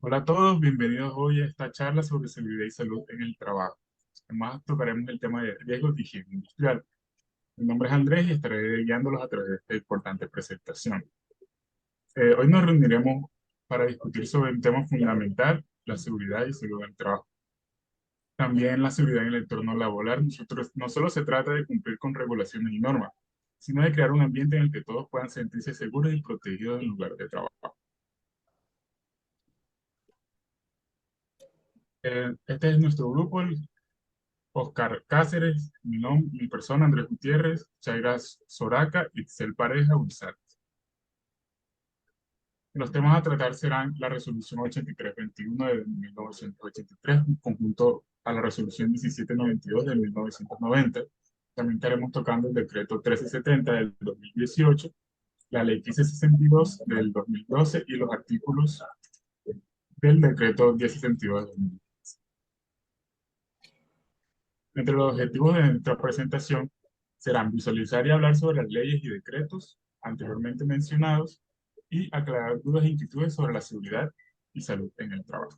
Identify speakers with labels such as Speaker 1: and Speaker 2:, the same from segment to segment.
Speaker 1: Hola a todos, bienvenidos hoy a esta charla sobre seguridad y salud en el trabajo. Además, tocaremos el tema de riesgos de higiene industrial. Mi nombre es Andrés y estaré guiándolos a través de esta importante presentación. Hoy nos reuniremos para discutir sobre un tema fundamental, la seguridad y salud en el trabajo. También la seguridad en el entorno laboral. No solo se trata de cumplir con regulaciones y normas, sino de crear un ambiente en el que todos puedan sentirse seguros y protegidos en lugar de trabajo. Este es nuestro grupo, Oscar Cáceres, mi persona, Andrés Gutiérrez, Chairas Soraca, Itzel Pareja, Ulzar. Los temas a tratar serán la resolución 8321 de 1983, en conjunto a la resolución 1792 de 1990. También estaremos tocando el decreto 1370 del 2018, la ley 1562 del 2012 y los artículos del decreto 1062 del 2012. Entre los objetivos de nuestra presentación serán visualizar y hablar sobre las leyes y decretos anteriormente mencionados y aclarar dudas e inquietudes sobre la seguridad y salud en el trabajo.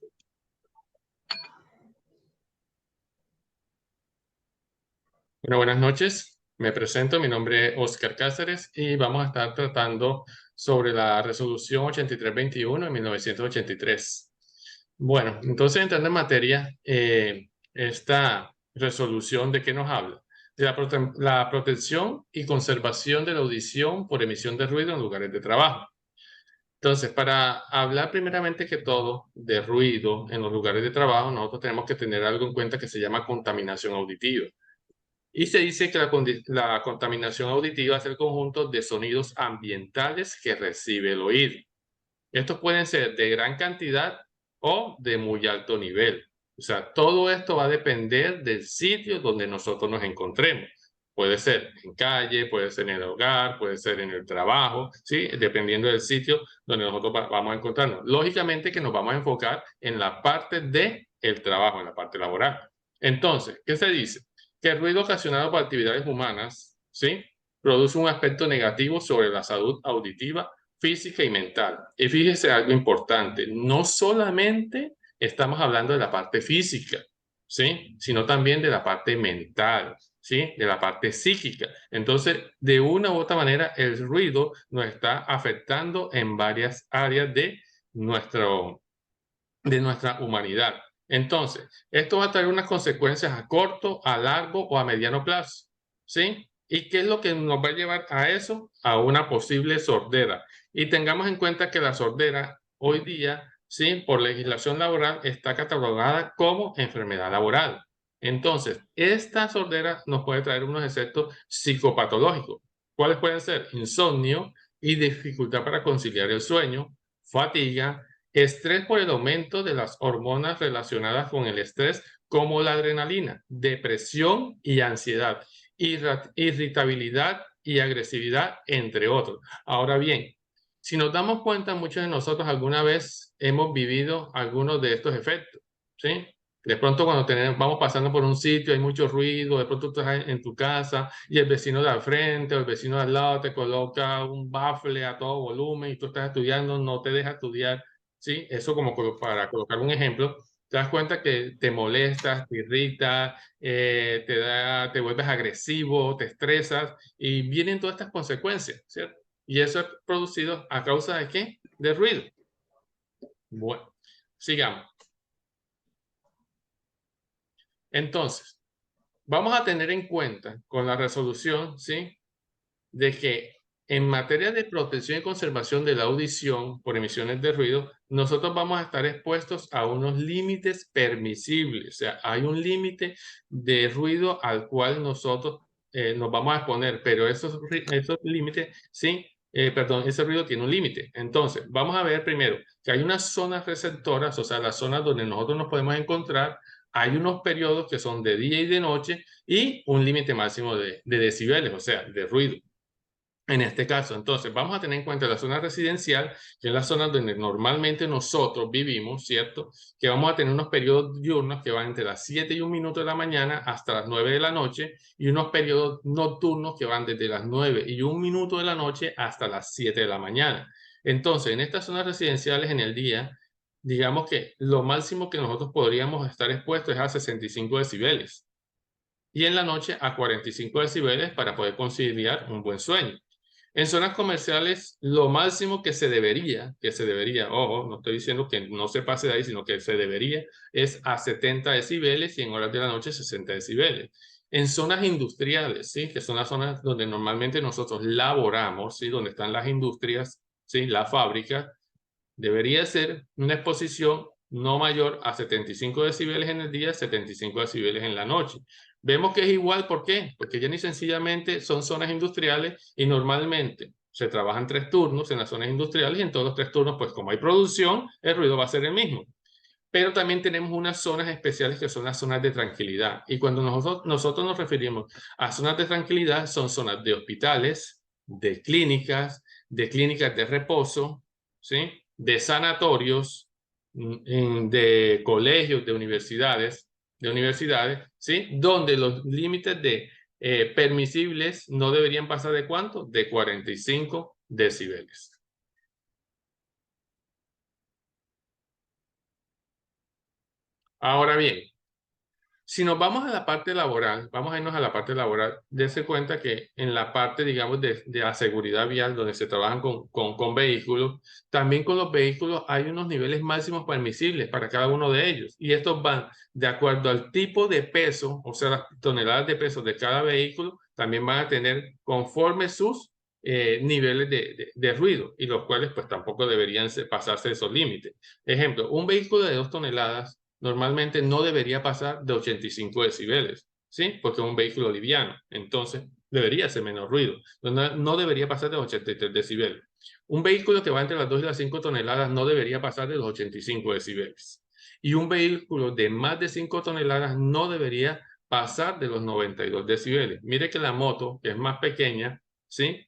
Speaker 2: Bueno, buenas noches. Me presento, mi nombre es Oscar Cáceres y vamos a estar tratando sobre la resolución 8321 de 1983. Bueno, entonces entrando en materia, esta resolución ¿de qué nos habla? De la protección y conservación de la audición por emisión de ruido en lugares de trabajo. Entonces, para hablar primeramente que todo de ruido en los lugares de trabajo, nosotros tenemos que tener algo en cuenta que se llama contaminación auditiva. Y se dice que la contaminación auditiva es el conjunto de sonidos ambientales que recibe el oído. Estos pueden ser de gran cantidad o de muy alto nivel. O sea, todo esto va a depender del sitio donde nosotros nos encontremos. Puede ser en calle, puede ser en el hogar, puede ser en el trabajo, ¿sí? Dependiendo del sitio donde nosotros vamos a encontrarnos. Lógicamente que nos vamos a enfocar en la parte del trabajo, en la parte laboral. Entonces, ¿qué se dice? Que el ruido ocasionado por actividades humanas, ¿sí? Produce un aspecto negativo sobre la salud auditiva, física y mental. Y fíjese algo importante, no solamente estamos hablando de la parte física, ¿sí? Sino también de la parte mental, ¿sí? De la parte psíquica. Entonces, de una u otra manera, el ruido nos está afectando en varias áreas de nuestra humanidad. Entonces, esto va a traer unas consecuencias a corto, a largo o a mediano plazo, ¿sí? ¿Y qué es lo que nos va a llevar a eso? A una posible sordera. Y tengamos en cuenta que la sordera hoy día, ¿sí? Por legislación laboral está catalogada como enfermedad laboral. Entonces, esta sordera nos puede traer unos efectos psicopatológicos. ¿Cuáles pueden ser? Insomnio y dificultad para conciliar el sueño, fatiga, estrés por el aumento de las hormonas relacionadas con el estrés, como la adrenalina, depresión y ansiedad, irritabilidad y agresividad, entre otros. Ahora bien, si nos damos cuenta, muchos de nosotros alguna vez hemos vivido algunos de estos efectos, ¿sí? De pronto cuando vamos pasando por un sitio, hay mucho ruido, de pronto tú estás en tu casa y el vecino de al frente o el vecino de al lado te coloca un bafle a todo volumen y tú estás estudiando, no te deja estudiar. ¿Sí? Eso como para colocar un ejemplo, te das cuenta que te molestas, te irritas, te vuelves agresivo, te estresas y vienen todas estas consecuencias, ¿cierto? Y eso es producido a causa de ¿qué? De ruido. Bueno, sigamos. Entonces, vamos a tener en cuenta con la resolución, ¿sí? De que en materia de protección y conservación de la audición por emisiones de ruido, nosotros vamos a estar expuestos a unos límites permisibles. O sea, hay un límite de ruido al cual nosotros nos vamos a exponer, pero esos límites, sí, perdón, ese ruido tiene un límite. Entonces, vamos a ver primero que hay unas zonas receptoras, o sea, las zonas donde nosotros nos podemos encontrar. Hay unos periodos que son de día y de noche y un límite máximo de decibeles, o sea, de ruido. En este caso, entonces, vamos a tener en cuenta la zona residencial, que es la zona donde normalmente nosotros vivimos, ¿cierto? Que vamos a tener unos periodos diurnos que van entre las 7 y 1 minuto de la mañana hasta las 9 de la noche y unos periodos nocturnos que van desde las 9 y 1 minuto de la noche hasta las 7 de la mañana. Entonces, en estas zonas residenciales en el día, digamos que lo máximo que nosotros podríamos estar expuestos es a 65 decibeles. Y en la noche a 45 decibeles para poder conciliar un buen sueño. En zonas comerciales, lo máximo que se debería, ojo, no estoy diciendo que no se pase de ahí, sino que se debería, es a 70 decibeles y en horas de la noche 60 decibeles. En zonas industriales, ¿sí? Que son las zonas donde normalmente nosotros laboramos, ¿sí? Donde están las industrias, ¿sí? La fábrica, debería ser una exposición no mayor a 75 decibeles en el día, 75 decibeles en la noche. Vemos que es igual, ¿por qué? Porque ya ni sencillamente son zonas industriales y normalmente se trabajan 3 turnos en las zonas industriales y en todos los 3 turnos, pues como hay producción, el ruido va a ser el mismo. Pero también tenemos unas zonas especiales que son las zonas de tranquilidad. Y cuando nosotros nos referimos a zonas de tranquilidad, son zonas de hospitales, de clínicas de reposo, ¿sí? De sanatorios, de colegios, de universidades, ¿sí? Donde los límites de permisibles no deberían pasar de ¿cuánto? De 45 decibeles. Ahora bien, si nos vamos a la parte laboral, vamos a irnos a la parte laboral, dése cuenta que en la parte, digamos, de la seguridad vial, donde se trabajan con vehículos, también con los vehículos hay unos niveles máximos permisibles para cada uno de ellos. Y estos van de acuerdo al tipo de peso, o sea, las toneladas de peso de cada vehículo, también van a tener conforme sus niveles de ruido, y los cuales pues tampoco deberían pasarse esos límites. Ejemplo, un vehículo de 2 toneladas normalmente no debería pasar de 85 decibeles, ¿sí? Porque es un vehículo liviano, entonces debería ser menos ruido. No debería pasar de 83 decibeles. Un vehículo que va entre las 2 y las 5 toneladas no debería pasar de los 85 decibeles. Y un vehículo de más de 5 toneladas no debería pasar de los 92 decibeles. Mire que la moto, que es más pequeña, ¿sí?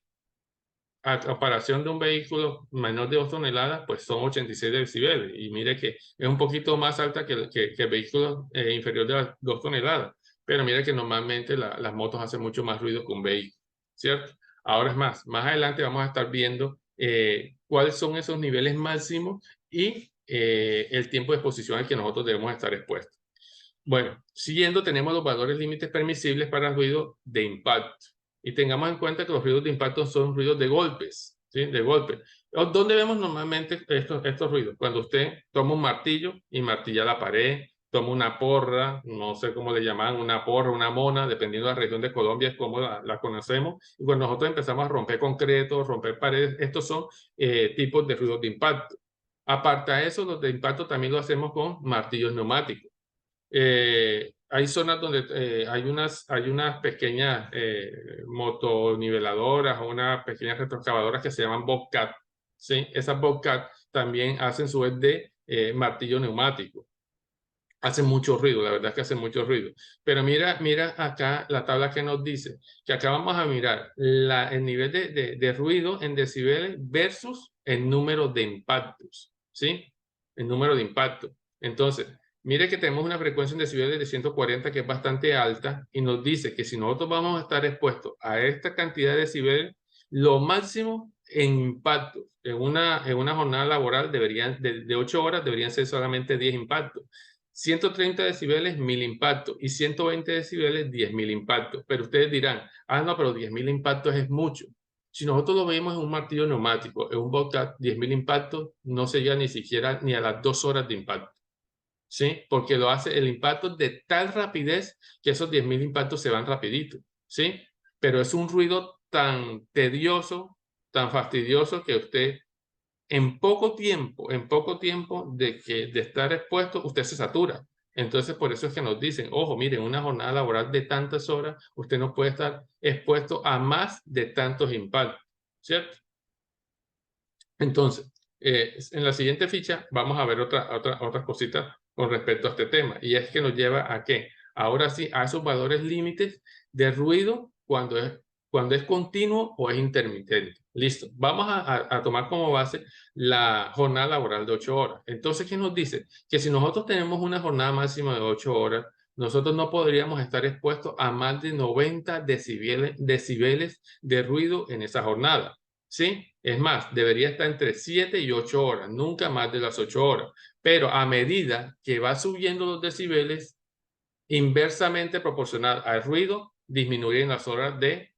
Speaker 2: A comparación de un vehículo menor de 2 toneladas, pues son 86 decibeles. Y mire que es un poquito más alta que el vehículo inferior de las 2 toneladas. Pero mire que normalmente las motos hacen mucho más ruido que un vehículo, ¿cierto? Ahora es más adelante vamos a estar viendo cuáles son esos niveles máximos y el tiempo de exposición al que nosotros debemos estar expuestos. Bueno, siguiendo tenemos los valores límites permisibles para ruido de impacto. Y tengamos en cuenta que los ruidos de impacto son ruidos de golpes, ¿sí? De golpes. ¿Dónde vemos normalmente estos ruidos? Cuando usted toma un martillo y martilla la pared, toma una porra, no sé cómo le llaman, una porra, una mona, dependiendo de la región de Colombia, es como la conocemos. Y cuando nosotros empezamos a romper concreto, romper paredes, estos son tipos de ruidos de impacto. Aparte de eso, los de impacto también lo hacemos con martillos neumáticos. Hay zonas donde hay unas pequeñas motoniveladoras o unas pequeñas retroexcavadoras que se llaman Bobcat, ¿sí? Esas Bobcat también hacen su vez de martillo neumático. Hacen mucho ruido, la verdad es que hacen mucho ruido. Pero mira acá la tabla que nos dice, que acá vamos a mirar el nivel de ruido en decibeles versus el número de impactos, ¿sí? El número de impactos. Entonces, mire que tenemos una frecuencia en decibeles de 140 que es bastante alta y nos dice que si nosotros vamos a estar expuestos a esta cantidad de decibeles, lo máximo en impactos en una jornada laboral de 8 horas deberían ser solamente 10 impactos. 130 decibeles, 1000 impactos, y 120 decibeles, 10.000 impactos. Pero ustedes dirán, no, pero 10.000 impactos es mucho. Si nosotros lo vemos en un martillo neumático, en un Bobcat, 10.000 impactos no se llega ni siquiera ni a las 2 horas de impacto, ¿sí? Porque lo hace el impacto de tal rapidez que esos 10.000 impactos se van rapidito, ¿sí? Pero es un ruido tan tedioso, tan fastidioso que usted en poco tiempo de estar expuesto, usted se satura. Entonces, por eso es que nos dicen, ojo, miren, una jornada laboral de tantas horas, usted no puede estar expuesto a más de tantos impactos, ¿cierto? Entonces, en la siguiente ficha vamos a ver otras cositas con respecto a este tema, y es que nos lleva a qué, ahora sí, a esos valores límites de ruido cuando es continuo o es intermitente. Listo, vamos a tomar como base la jornada laboral de 8 horas. Entonces, ¿qué nos dice? Que si nosotros tenemos una jornada máxima de 8 horas, nosotros no podríamos estar expuestos a más de 90 decibeles de ruido en esa jornada, ¿sí? Es más, debería estar entre 7 y 8 horas, nunca más de las 8 horas. Pero a medida que va subiendo los decibeles, inversamente proporcional al ruido, disminuyen las horas de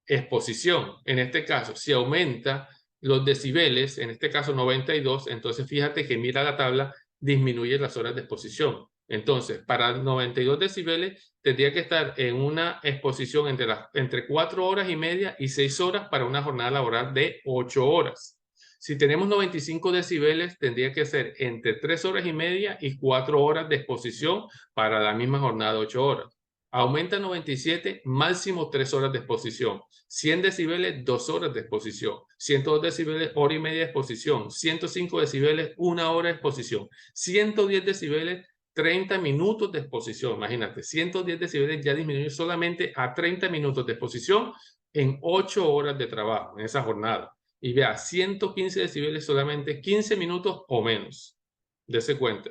Speaker 2: exposición. En este caso, si aumenta los decibeles, en este caso 92, entonces fíjate que mira la tabla, disminuye las horas de exposición. Entonces, para 92 decibeles, tendría que estar en una exposición entre 4 horas y media y 6 horas para una jornada laboral de 8 horas. Si tenemos 95 decibeles, tendría que ser entre 3 horas y media y 4 horas de exposición para la misma jornada de 8 horas. Aumenta 97, máximo 3 horas de exposición. 100 decibeles, 2 horas de exposición. 102 decibeles, hora y media de exposición. 105 decibeles, 1 hora de exposición. 110 decibeles, 30 minutos de exposición. Imagínate, 110 decibeles ya disminuye solamente a 30 minutos de exposición en 8 horas de trabajo en esa jornada. Y vea, 115 decibeles solamente 15 minutos o menos. Dese cuenta,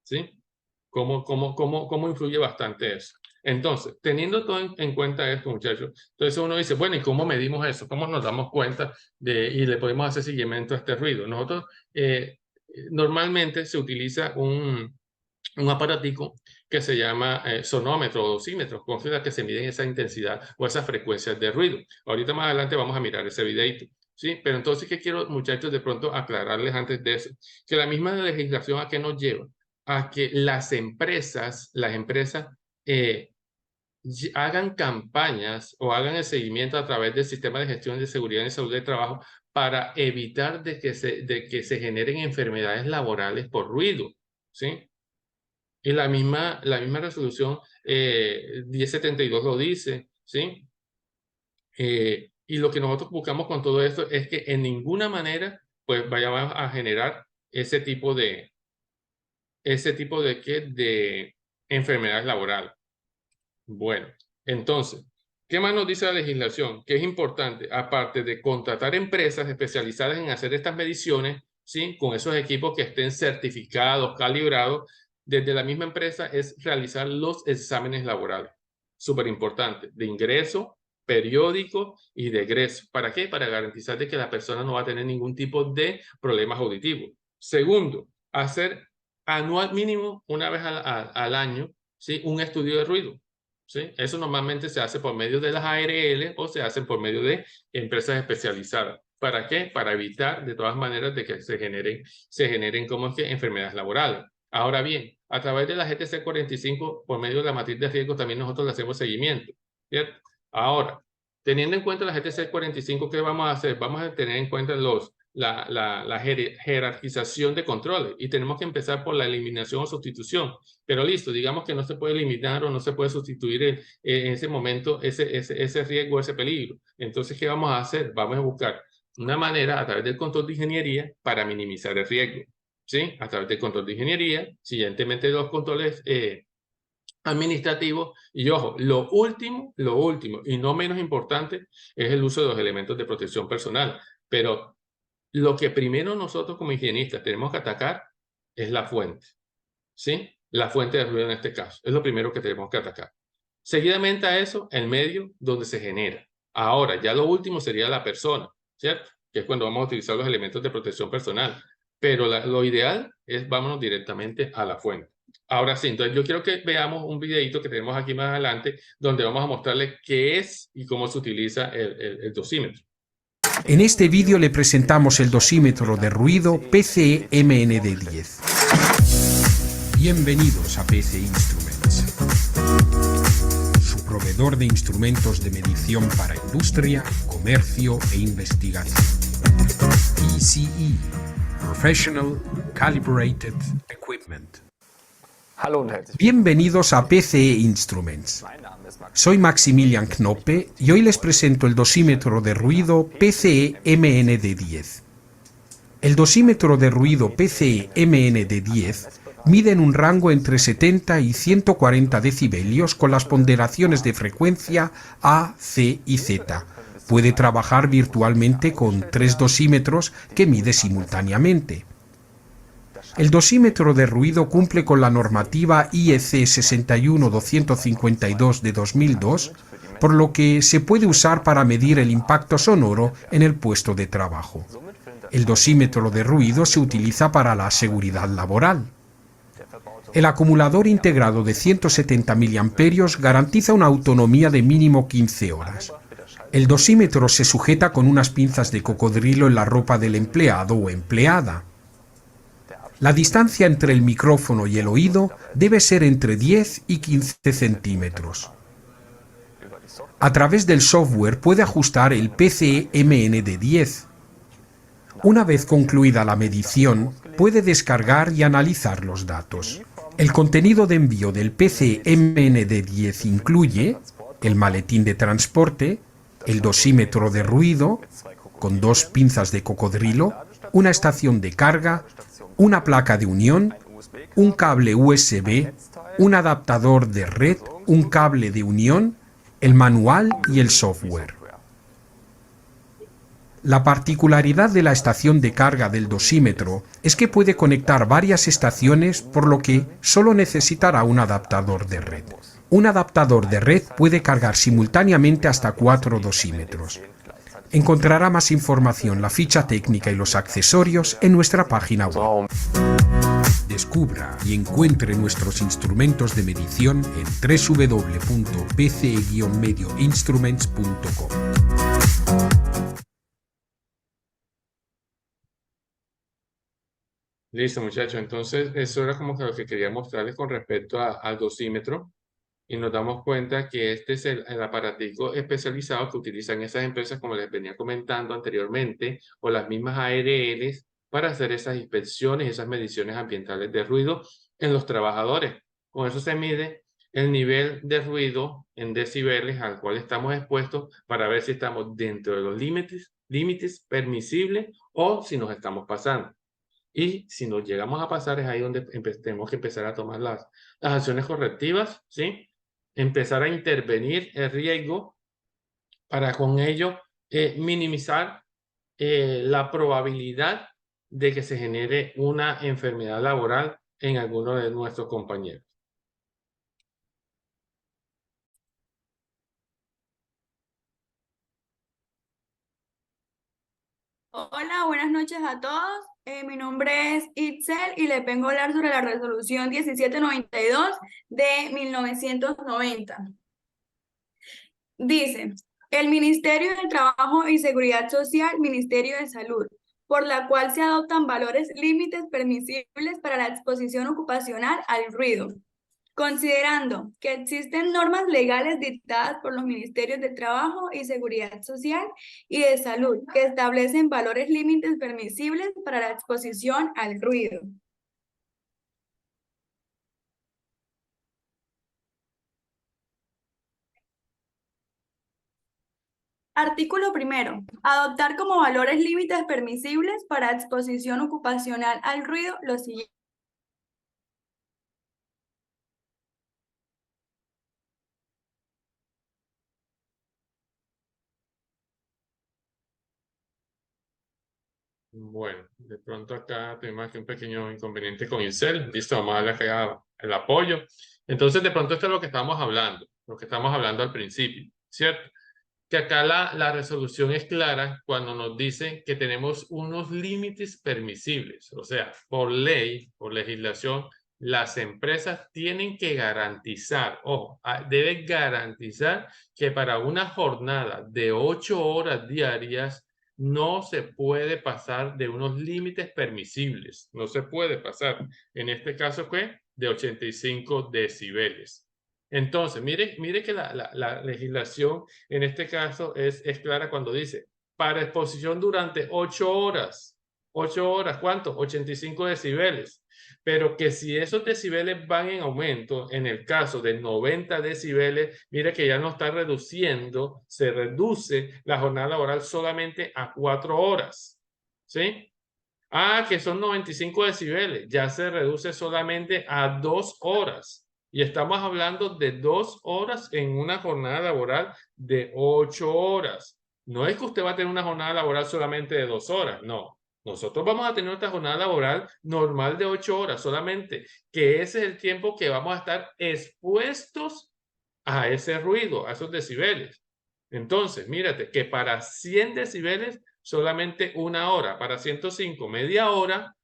Speaker 2: ¿sí? ¿Cómo influye bastante eso? Entonces, teniendo todo en cuenta esto, muchachos, entonces uno dice, bueno, ¿y cómo medimos eso? ¿Cómo nos damos cuenta y le podemos hacer seguimiento a este ruido? Nosotros, normalmente se utiliza un aparatico que se llama sonómetro o dosímetro, con que se miden esa intensidad o esas frecuencias de ruido. Ahorita más adelante vamos a mirar ese videito, ¿sí? Pero entonces, ¿qué quiero, muchachos, de pronto aclararles antes de eso? Que la misma legislación, ¿a qué nos lleva? A que las empresas hagan campañas o hagan el seguimiento a través del sistema de gestión de seguridad y salud del trabajo para evitar de que se generen enfermedades laborales por ruido, ¿sí? Y la misma resolución 1072 lo dice, ¿sí? Y lo que nosotros buscamos con todo esto es que en ninguna manera pues vayamos a generar ese tipo de enfermedades laborales. Bueno, entonces, ¿qué más nos dice la legislación? Que es importante, aparte de contratar empresas especializadas en hacer estas mediciones, ¿sí? Con esos equipos que estén certificados, calibrados, desde la misma empresa es realizar los exámenes laborales. Súper importante, de ingreso, periódico y de egreso. ¿Para qué? Para garantizar de que la persona no va a tener ningún tipo de problemas auditivos. Segundo, hacer anual mínimo una vez al año, ¿sí? Un estudio de ruido. ¿Sí? Eso normalmente se hace por medio de las ARL o se hace por medio de empresas especializadas. ¿Para qué? Para evitar de todas maneras de que se generen como es que enfermedades laborales. Ahora bien, a través de la GTC 45, por medio de la matriz de riesgo, también nosotros le hacemos seguimiento, ¿cierto? Ahora, teniendo en cuenta la GTC 45, ¿qué vamos a hacer? Vamos a tener en cuenta la jerarquización de controles y tenemos que empezar por la eliminación o sustitución. Pero listo, digamos que no se puede eliminar o no se puede sustituir en ese momento ese riesgo, ese peligro. Entonces, ¿qué vamos a hacer? Vamos a buscar una manera a través del control de ingeniería para minimizar el riesgo, ¿sí? A través del control de ingeniería, siguientemente los controles administrativos y ojo, lo último y no menos importante es el uso de los elementos de protección personal. Pero lo que primero nosotros como higienistas tenemos que atacar es la fuente, ¿sí? La fuente de ruido en este caso. Es lo primero que tenemos que atacar. Seguidamente a eso, el medio donde se genera. Ahora, ya lo último sería la persona, ¿cierto? Que es cuando vamos a utilizar los elementos de protección personal. Pero lo ideal es vámonos directamente a la fuente. Ahora sí, entonces yo quiero que veamos un videito que tenemos aquí más adelante donde vamos a mostrarles qué es y cómo se utiliza el dosímetro.
Speaker 3: En este vídeo le presentamos el dosímetro de ruido PCE-MND10. Bienvenidos a PC Instruments, su proveedor de instrumentos de medición para industria, comercio e investigación. PCE, Professional Calibrated Equipment. Bienvenidos a PCE Instruments. Soy Maximilian Knoppe y hoy les presento el dosímetro de ruido PCE-MND10. El dosímetro de ruido PCE-MND10 mide en un rango entre 70 y 140 decibelios con las ponderaciones de frecuencia A, C y Z. Puede trabajar virtualmente con 3 dosímetros que mide simultáneamente. El dosímetro de ruido cumple con la normativa IEC 61252 de 2002, por lo que se puede usar para medir el impacto sonoro en el puesto de trabajo. El dosímetro de ruido se utiliza para la seguridad laboral. El acumulador integrado de 170 mA garantiza una autonomía de mínimo 15 horas. El dosímetro se sujeta con unas pinzas de cocodrilo en la ropa del empleado o empleada. La distancia entre el micrófono y el oído debe ser entre 10 y 15 centímetros. A través del software puede ajustar el PCE-MND10. Una vez concluida la medición, puede descargar y analizar los datos. El contenido de envío del PCE-MND10 incluye el maletín de transporte, el dosímetro de ruido, con 2 pinzas de cocodrilo, una estación de carga, una placa de unión, un cable USB, un adaptador de red, un cable de unión, el manual y el software. La particularidad de la estación de carga del dosímetro es que puede conectar varias estaciones, por lo que solo necesitará un adaptador de red. Un adaptador de red puede cargar simultáneamente hasta 4 dosímetros. Encontrará más información, la ficha técnica y los accesorios en nuestra página web. Descubra y encuentre nuestros instrumentos de medición en www.pce-medioinstruments.com.
Speaker 2: Listo, muchachos. Entonces, eso era como que lo que quería mostrarles con respecto al dosímetro. Y nos damos cuenta que este es el aparatico especializado que utilizan esas empresas, como les venía comentando anteriormente, o las mismas ARLs, para hacer esas inspecciones, esas mediciones ambientales de ruido en los trabajadores. Con eso se mide el nivel de ruido en decibeles al cual estamos expuestos para ver si estamos dentro de los límites permisibles o si nos estamos pasando. Y si nos llegamos a pasar, es ahí donde tenemos que empezar a tomar las acciones correctivas, ¿sí? Empezar a intervenir el riesgo para con ello minimizar la probabilidad de que se genere una enfermedad laboral en alguno de nuestros compañeros.
Speaker 4: Hola, buenas noches a todos. Mi nombre es Itzel y les vengo a hablar sobre la resolución 1792 de 1990. Dice, el Ministerio del Trabajo y Seguridad Social, Ministerio de Salud, por la cual se adoptan valores límites permisibles para la exposición ocupacional al ruido. Considerando que existen normas legales dictadas por los Ministerios de Trabajo y Seguridad Social y de Salud que establecen valores límites permisibles para la exposición al ruido. Artículo primero. Adoptar como valores límites permisibles para exposición ocupacional al ruido los siguientes.
Speaker 2: Bueno, de pronto acá tenemos aquí un pequeño inconveniente con Incel. Listo, vamos a darle acá el apoyo. Entonces, de pronto esto es lo que estamos hablando, lo que estamos hablando al principio, ¿cierto? Que acá la resolución es clara cuando nos dice que tenemos unos límites permisibles. O sea, por ley, por legislación, las empresas tienen que garantizar, ojo, deben garantizar que para una jornada de 8 horas diarias no se puede pasar de unos límites permisibles. No se puede pasar. En este caso, ¿qué? De 85 decibeles. Entonces, mire que la legislación en este caso es clara cuando dice, para exposición durante 8 horas. 8 horas, ¿cuánto? 85 decibeles. Pero que si esos decibeles van en aumento, en el caso de 90 decibeles, mire que ya no está reduciendo, se reduce la jornada laboral solamente a 4 horas. ¿Sí? Que son 95 decibeles, ya se reduce solamente a 2 horas. Y estamos hablando de 2 horas en una jornada laboral de 8 horas. No es que usted va a tener una jornada laboral solamente de 2 horas, no. Nosotros vamos a tener nuestra jornada laboral normal de 8 horas solamente, que ese es el tiempo que vamos a estar expuestos a ese ruido, a esos decibeles. Entonces, mírate que para 100 decibeles solamente 1 hora, para 105 media hora,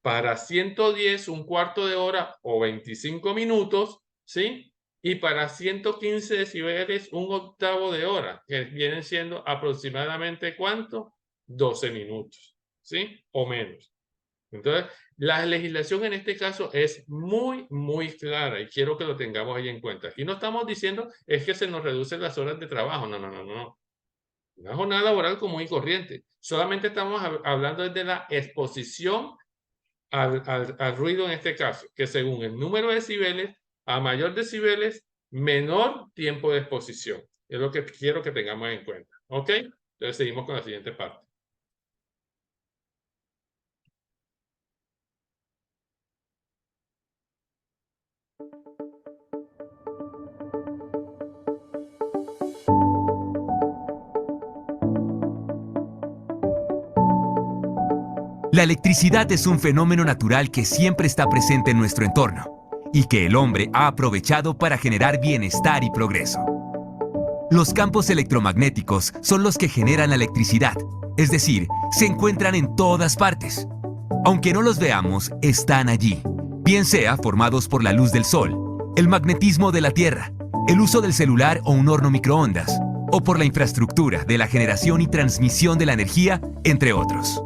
Speaker 2: para 110 un cuarto de hora o 25 minutos, ¿sí? Y para 115 decibeles un octavo de hora, que vienen siendo aproximadamente ¿cuánto? 12 minutos, ¿sí? O menos. Entonces, la legislación en este caso es muy, muy clara y quiero que lo tengamos ahí en cuenta. Y no estamos diciendo es que se nos reducen las horas de trabajo, no, no, no, no. Una jornada laboral común y corriente. Solamente estamos hablando de la exposición al ruido en este caso, que según el número de decibeles, a mayor decibeles, menor tiempo de exposición. Es lo que quiero que tengamos en cuenta. ¿Ok? Entonces seguimos con la siguiente parte.
Speaker 5: La electricidad es un fenómeno natural que siempre está presente en nuestro entorno y que el hombre ha aprovechado para generar bienestar y progreso. Los campos electromagnéticos son los que generan la electricidad, es decir, se encuentran en todas partes. Aunque no los veamos, están allí, bien sea formados por la luz del sol, el magnetismo de la Tierra, el uso del celular o un horno microondas, o por la infraestructura de la generación y transmisión de la energía, entre otros.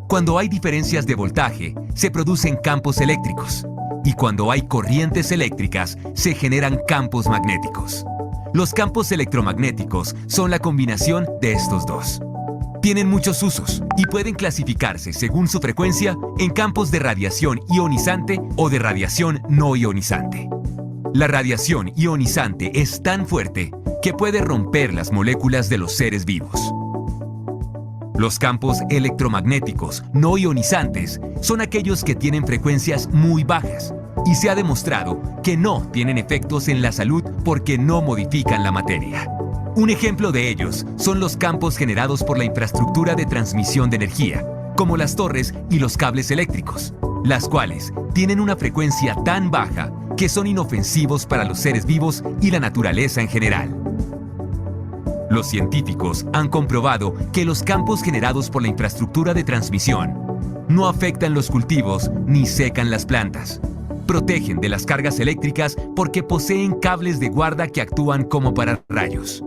Speaker 5: Cuando hay diferencias de voltaje, se producen campos eléctricos, y cuando hay corrientes eléctricas, se generan campos magnéticos. Los campos electromagnéticos son la combinación de estos dos. Tienen muchos usos y pueden clasificarse según su frecuencia en campos de radiación ionizante o de radiación no ionizante. La radiación ionizante es tan fuerte que puede romper las moléculas de los seres vivos. Los campos electromagnéticos no ionizantes son aquellos que tienen frecuencias muy bajas y se ha demostrado que no tienen efectos en la salud porque no modifican la materia. Un ejemplo de ellos son los campos generados por la infraestructura de transmisión de energía, como las torres y los cables eléctricos, las cuales tienen una frecuencia tan baja que son inofensivos para los seres vivos y la naturaleza en general. Los científicos han comprobado que los campos generados por la infraestructura de transmisión no afectan los cultivos ni secan las plantas. Protegen de las cargas eléctricas porque poseen cables de guarda que actúan como pararrayos.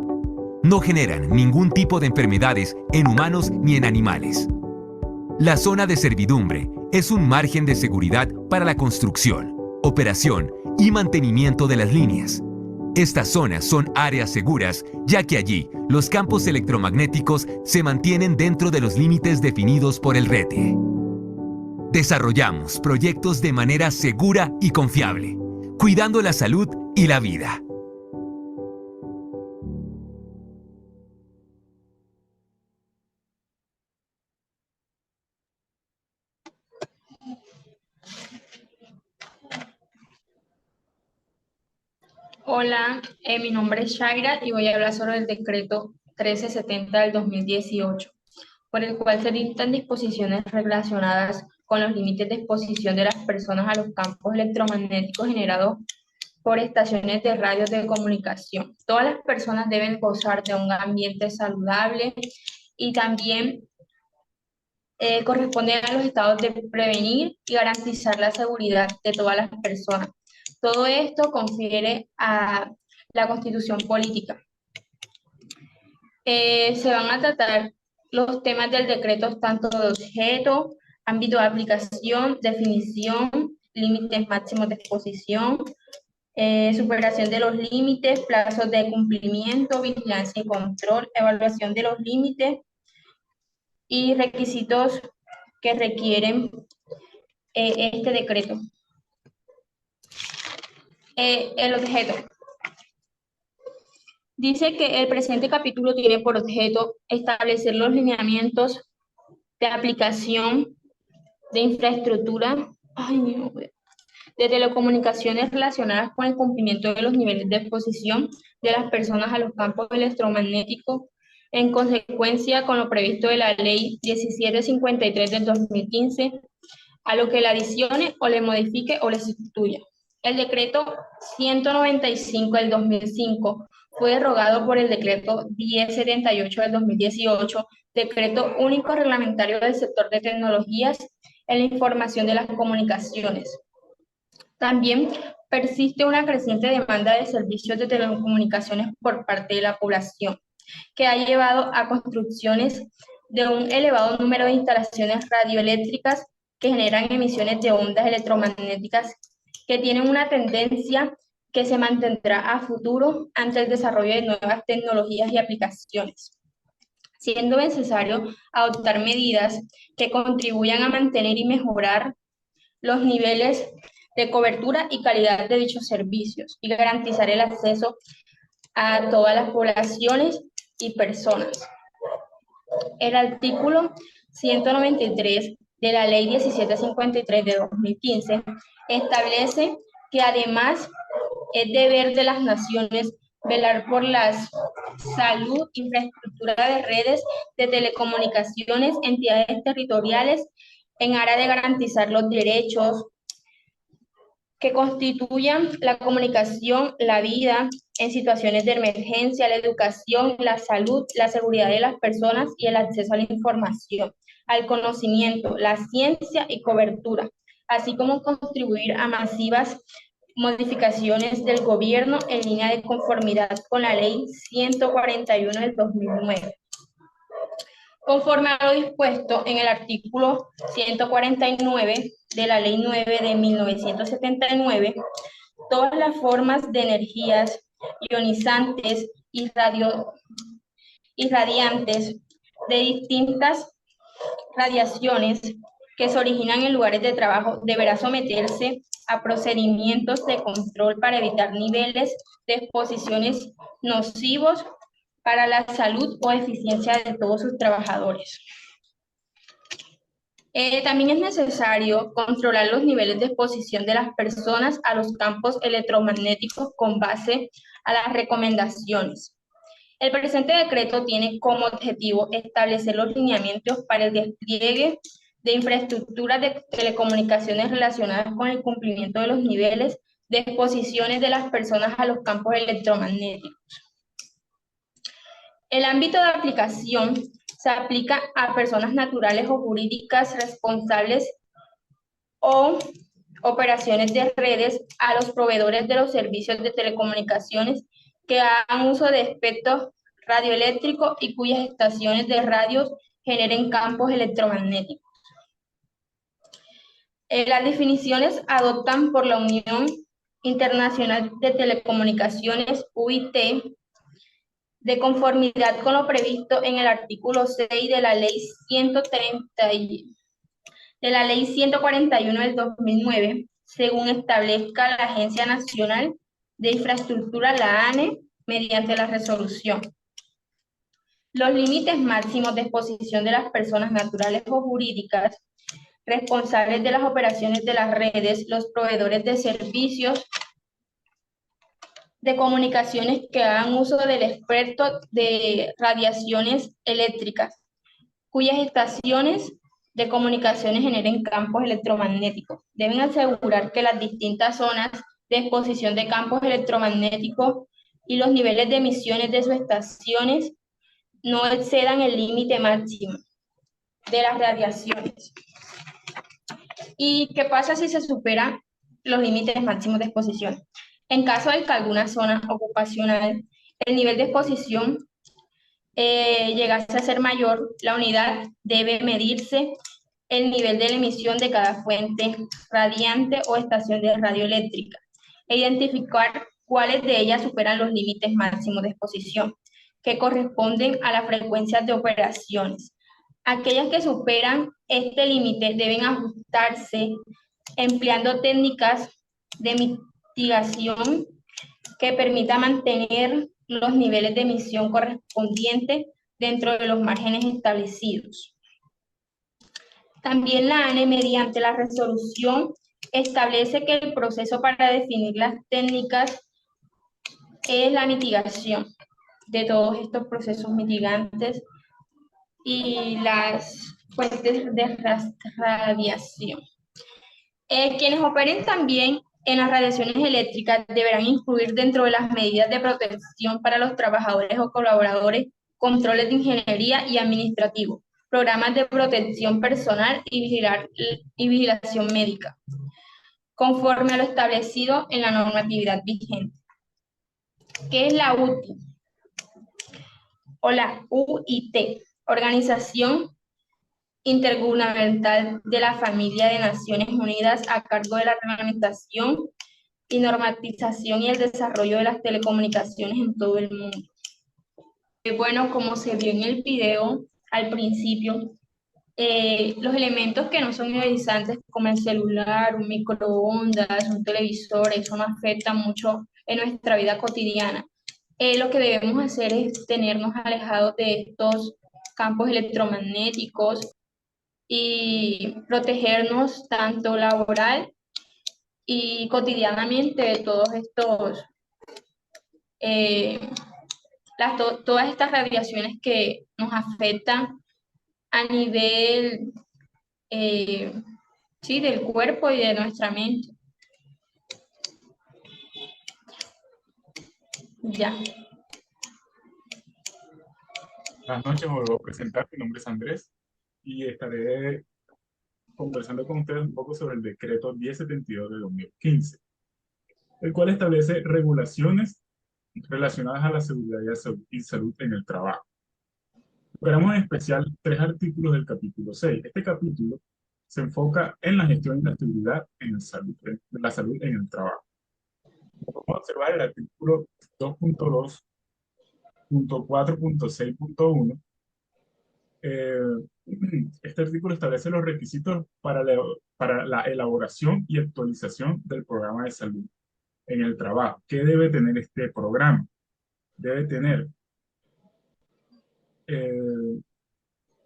Speaker 5: No generan ningún tipo de enfermedades en humanos ni en animales. La zona de servidumbre es un margen de seguridad para la construcción, operación y mantenimiento de las líneas. Estas zonas son áreas seguras, ya que allí los campos electromagnéticos se mantienen dentro de los límites definidos por el RETE. Desarrollamos proyectos de manera segura y confiable, cuidando la salud y la vida.
Speaker 6: Hola, mi nombre es Shaira y voy a hablar sobre el decreto 1370 del 2018, por el cual se dictan disposiciones relacionadas con los límites de exposición de las personas a los campos electromagnéticos generados por estaciones de radios de comunicación. Todas las personas deben gozar de un ambiente saludable y también corresponde a los estados de prevenir y garantizar la seguridad de todas las personas. Todo esto confiere a la Constitución política. Se van a tratar los temas del decreto tanto de objeto, ámbito de aplicación, definición, límites máximos de exposición, superación de los límites, plazos de cumplimiento, vigilancia y control, evaluación de los límites y requisitos que requieren este decreto. El objeto. Dice que el presente capítulo tiene por objeto establecer los lineamientos de aplicación de infraestructura de telecomunicaciones relacionadas con el cumplimiento de los niveles de exposición de las personas a los campos electromagnéticos en consecuencia con lo previsto de la Ley 1753 del 2015, a lo que le adicione o le modifique o le sustituya. El decreto 195 del 2005 fue derogado por el decreto 1078 del 2018, decreto único reglamentario del sector de tecnologías en la información de las comunicaciones. También persiste una creciente demanda de servicios de telecomunicaciones por parte de la población, que ha llevado a construcciones de un elevado número de instalaciones radioeléctricas que generan emisiones de ondas electromagnéticas que tienen una tendencia que se mantendrá a futuro ante el desarrollo de nuevas tecnologías y aplicaciones, siendo necesario adoptar medidas que contribuyan a mantener y mejorar los niveles de cobertura y calidad de dichos servicios y garantizar el acceso a todas las poblaciones y personas. El artículo 193 de la Ley 1753 de 2015 establece que además es deber de las naciones velar por la salud, infraestructura de redes de telecomunicaciones, entidades territoriales, en aras de garantizar los derechos que constituyan la comunicación, la vida en situaciones de emergencia, la educación, la salud, la seguridad de las personas y el acceso a la información, al conocimiento, la ciencia y cobertura, así como contribuir a masivas modificaciones del gobierno en línea de conformidad con la Ley 141 del 2009. Conforme a lo dispuesto en el artículo 149 de la Ley 9 de 1979, todas las formas de energías ionizantes y radiantes de distintas radiaciones que se originan en lugares de trabajo deberá someterse a procedimientos de control para evitar niveles de exposiciones nocivos para la salud o eficiencia de todos sus trabajadores. También es necesario controlar los niveles de exposición de las personas a los campos electromagnéticos con base a las recomendaciones. El presente decreto tiene como objetivo establecer los lineamientos para el despliegue de infraestructuras de telecomunicaciones relacionadas con el cumplimiento de los niveles de exposiciones de las personas a los campos electromagnéticos. El ámbito de aplicación se aplica a personas naturales o jurídicas responsables o operaciones de redes, a los proveedores de los servicios de telecomunicaciones que hagan uso de espectro radioeléctrico y cuyas estaciones de radios generen campos electromagnéticos. Las definiciones adoptan por la Unión Internacional de Telecomunicaciones, UIT, de conformidad con lo previsto en el artículo 6 de la Ley 141 del 2009, según establezca la Agencia Nacional de Infraestructura, la ANE, mediante la resolución. Los límites máximos de exposición de las personas naturales o jurídicas responsables de las operaciones de las redes, los proveedores de servicios de comunicaciones que hagan uso del espectro de radiaciones eléctricas, cuyas estaciones de comunicaciones generen campos electromagnéticos. Deben asegurar que las distintas zonas de exposición de campos electromagnéticos y los niveles de emisiones de sus estaciones no excedan el límite máximo de las radiaciones. ¿Y qué pasa si se superan los límites máximos de exposición? En caso de que alguna zona ocupacional, el nivel de exposición llegase a ser mayor, la unidad debe medirse el nivel de la emisión de cada fuente radiante o estación de radioeléctrica e identificar cuáles de ellas superan los límites máximos de exposición, que corresponden a las frecuencias de operaciones. Aquellas que superan este límite deben ajustarse empleando técnicas de mitigación que permita mantener los niveles de emisión correspondientes dentro de los márgenes establecidos. También la ANE, mediante la resolución, establece que el proceso para definir las técnicas es la mitigación. de todos estos procesos mitigantes y las fuentes de radiación. Quienes operen también en las radiaciones eléctricas deberán incluir dentro de las medidas de protección para los trabajadores o colaboradores controles de ingeniería y administrativo, programas de protección personal y vigilación médica, conforme a lo establecido en la normatividad vigente. ¿Qué es la UTI? O la UIT, Organización Intergubernamental de la Familia de Naciones Unidas, a cargo de la reglamentación y normatización y el desarrollo de las telecomunicaciones en todo el mundo. Bueno, como se vio en el video al principio, los elementos que no son ionizantes como el celular, un microondas, un televisor, eso no afecta mucho en nuestra vida cotidiana. Lo que debemos hacer es tenernos alejados de estos campos electromagnéticos y protegernos tanto laboral y cotidianamente de todos estos, todas estas radiaciones que nos afectan a nivel sí, del cuerpo y de nuestra mente. Ya.
Speaker 1: Buenas noches, me vuelvo a presentar. Mi nombre es Andrés y estaré conversando con ustedes un poco sobre el decreto 1072 de 2015, el cual establece regulaciones relacionadas a la seguridad y salud en el trabajo. Veremos en especial 3 artículos del capítulo 6. Este capítulo se enfoca en la gestión y la seguridad en la salud en el trabajo. Vamos a observar el artículo 2.2.4.6.1. Este artículo establece los requisitos para la elaboración y actualización del programa de salud en el trabajo. ¿Qué debe tener este programa? Debe tener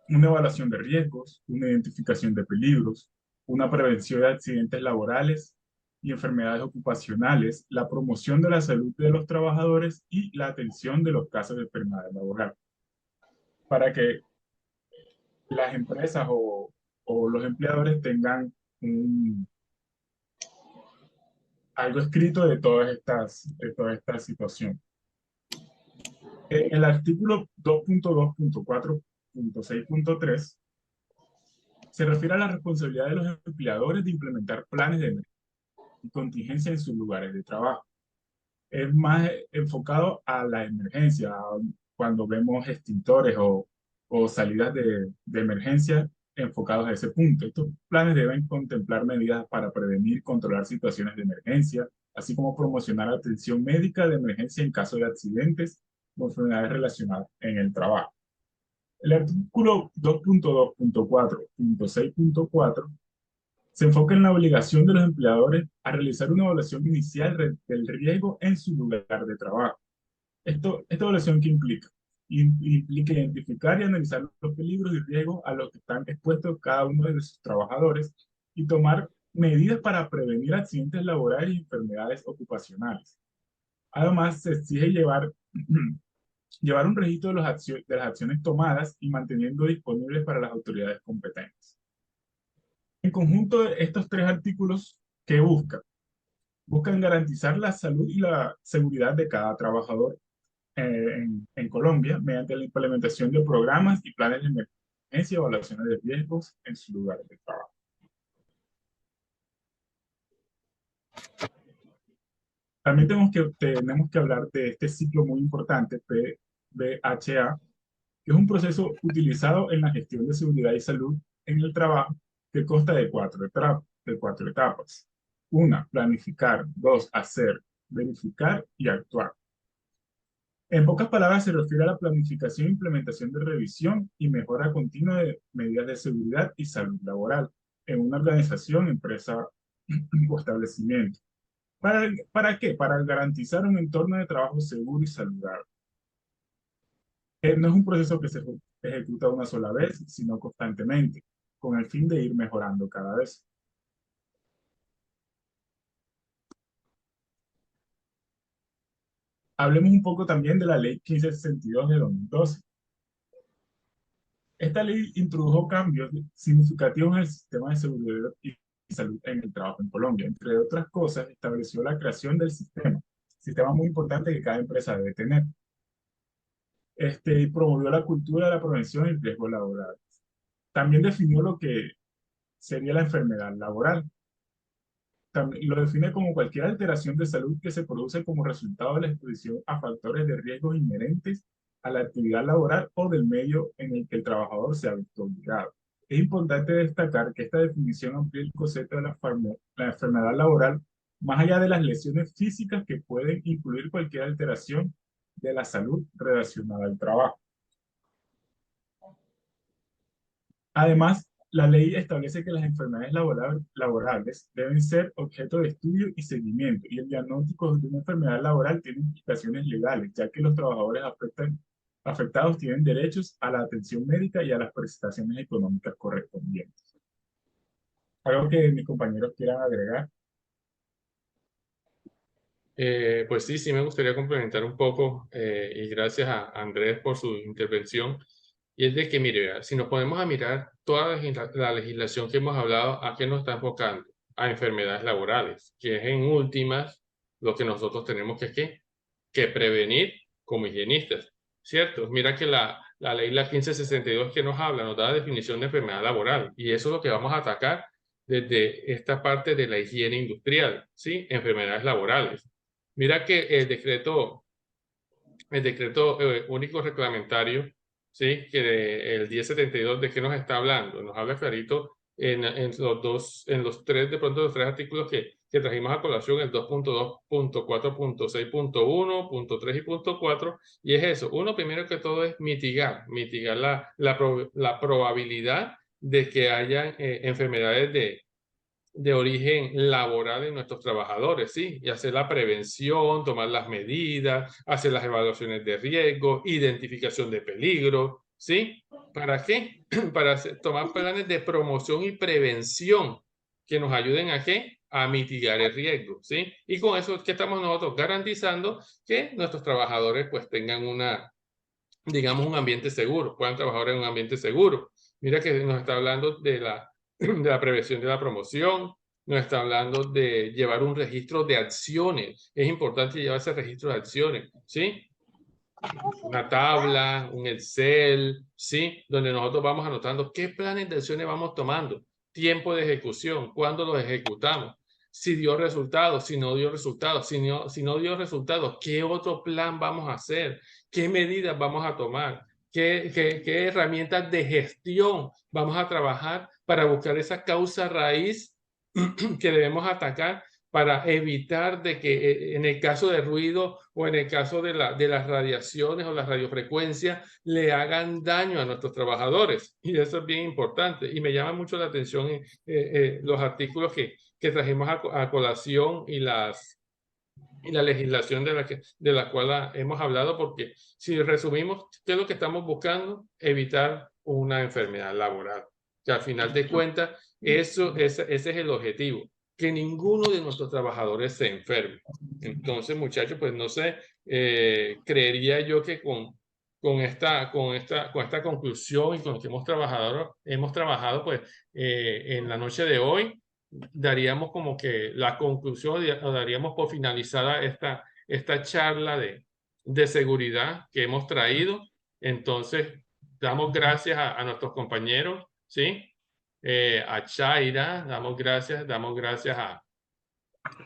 Speaker 1: una evaluación de riesgos, una identificación de peligros, una prevención de accidentes laborales y enfermedades ocupacionales, la promoción de la salud de los trabajadores y la atención de los casos de enfermedad laboral. Para que las empresas o los empleadores tengan algo escrito de todas estas situaciones. El artículo 2.2.4.6.3 se refiere a la responsabilidad de los empleadores de implementar planes de emergencia y contingencia en sus lugares de trabajo. Es más enfocado a la emergencia, cuando vemos extintores o salidas de emergencia enfocados a ese punto. Estos planes deben contemplar medidas para prevenir y controlar situaciones de emergencia, así como promocionar atención médica de emergencia en caso de accidentes o enfermedades relacionadas en el trabajo. El artículo 2.2.4.6.4 se enfoca en la obligación de los empleadores a realizar una evaluación inicial del riesgo en su lugar de trabajo. ¿Esta evaluación qué implica? Implica identificar y analizar los peligros y riesgos a los que están expuestos cada uno de sus trabajadores y tomar medidas para prevenir accidentes laborales y enfermedades ocupacionales. Además, se exige llevar un registro de las acciones tomadas y manteniendo disponibles para las autoridades competentes. En conjunto, estos 3 artículos, ¿qué buscan? Buscan garantizar la salud y la seguridad de cada trabajador en Colombia mediante la implementación de programas y planes de emergencia y evaluaciones de riesgos en sus lugares de trabajo. También tenemos que hablar de este ciclo muy importante, PBHA, que es un proceso utilizado en la gestión de seguridad y salud en el trabajo que consta de 4 etapas. 1, planificar. 2, hacer. Verificar y actuar. En pocas palabras, se refiere a la planificación e implementación de revisión y mejora continua de medidas de seguridad y salud laboral en una organización, empresa o establecimiento. ¿Para qué? Para garantizar un entorno de trabajo seguro y saludable. No es un proceso que se ejecuta una sola vez, sino constantemente, con el fin de ir mejorando cada vez. Hablemos un poco también de la Ley 1562 de 2012. Esta ley introdujo cambios significativos en el sistema de seguridad y salud en el trabajo en Colombia. Entre otras cosas, estableció la creación del sistema muy importante que cada empresa debe tener. Y promovió la cultura de la prevención y riesgo laboral. También definió lo que sería la enfermedad laboral. También lo define como cualquier alteración de salud que se produce como resultado de la exposición a factores de riesgo inherentes a la actividad laboral o del medio en el que el trabajador se ha visto obligado. Es importante destacar que esta definición amplía el concepto de la enfermedad laboral más allá de las lesiones físicas que pueden incluir cualquier alteración de la salud relacionada al trabajo. Además, la ley establece que las enfermedades laborales deben ser objeto de estudio y seguimiento, y el diagnóstico de una enfermedad laboral tiene implicaciones legales, ya que los trabajadores afectados tienen derechos a la atención médica y a las prestaciones económicas correspondientes. ¿Algo que mis compañeros quieran agregar?
Speaker 2: Pues sí, sí me gustaría complementar un poco y gracias a Andrés por su intervención. Y es de que, mire, vea, si nos ponemos a mirar toda la legislación que hemos hablado, ¿a qué nos está enfocando? A enfermedades laborales, que es en últimas lo que nosotros tenemos que prevenir como higienistas, ¿cierto? Mira que la ley la 1562 que nos habla, nos da la definición de enfermedad laboral y eso es lo que vamos a atacar desde esta parte de la higiene industrial, ¿sí? Enfermedades laborales. Mira que el decreto único reglamentario, ¿sí? Que el 1072, ¿de qué nos está hablando? Nos habla clarito en los tres artículos que trajimos a colación, el 2.2.4.6.1, punto 3 y punto 4, y es eso. Uno, primero que todo, es mitigar la probabilidad de que haya enfermedades de origen laboral en nuestros trabajadores, ¿sí? Y hacer la prevención, tomar las medidas, hacer las evaluaciones de riesgo, identificación de peligro, ¿sí? ¿Para qué? Para tomar planes de promoción y prevención que nos ayuden ¿a qué? A mitigar el riesgo, ¿sí? Y con eso, ¿qué estamos nosotros? Garantizando que nuestros trabajadores pues tengan digamos, un ambiente seguro, puedan trabajar en un ambiente seguro. Mira que nos está hablando de la prevención de la promoción, nos está hablando de llevar un registro de acciones. Es importante llevar ese registro de acciones, ¿sí? Una tabla, un Excel, ¿sí? Donde nosotros vamos anotando qué planes de acciones vamos tomando, tiempo de ejecución, cuándo los ejecutamos, si dio resultados, si no dio resultados, si no dio resultados, qué otro plan vamos a hacer, qué medidas vamos a tomar, qué herramientas de gestión vamos a trabajar para buscar esa causa raíz que debemos atacar para evitar de que en el caso de ruido o en el caso de las radiaciones o las radiofrecuencias le hagan daño a nuestros trabajadores. Y eso es bien importante. Y me llama mucho la atención los artículos que trajimos a colación y la legislación de la cual hemos hablado, porque si resumimos, ¿qué es lo que estamos buscando? Evitar una enfermedad laboral. Que al final de cuentas, ese es el objetivo, que ninguno de nuestros trabajadores se enferme. Entonces, muchachos, pues no sé, creería yo que con esta conclusión y con lo que hemos trabajado pues en la noche de hoy, daríamos como que la conclusión, o daríamos por finalizada esta charla de seguridad que hemos traído. Entonces, damos gracias a nuestros compañeros, ¿sí? A Chaira, damos gracias a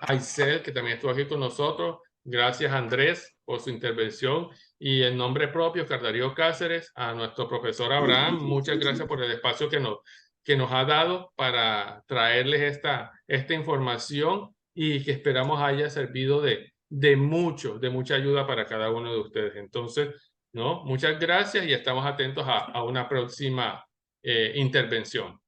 Speaker 2: Aisel, que también estuvo aquí con nosotros. Gracias, Andrés, por su intervención. Y en nombre propio, Cardarío Cáceres, a nuestro profesor Abraham, muchas gracias por el espacio que nos ha dado para traerles esta información y que esperamos haya servido de mucha ayuda para cada uno de ustedes. Entonces, ¿no? Muchas gracias y estamos atentos a una próxima intervención.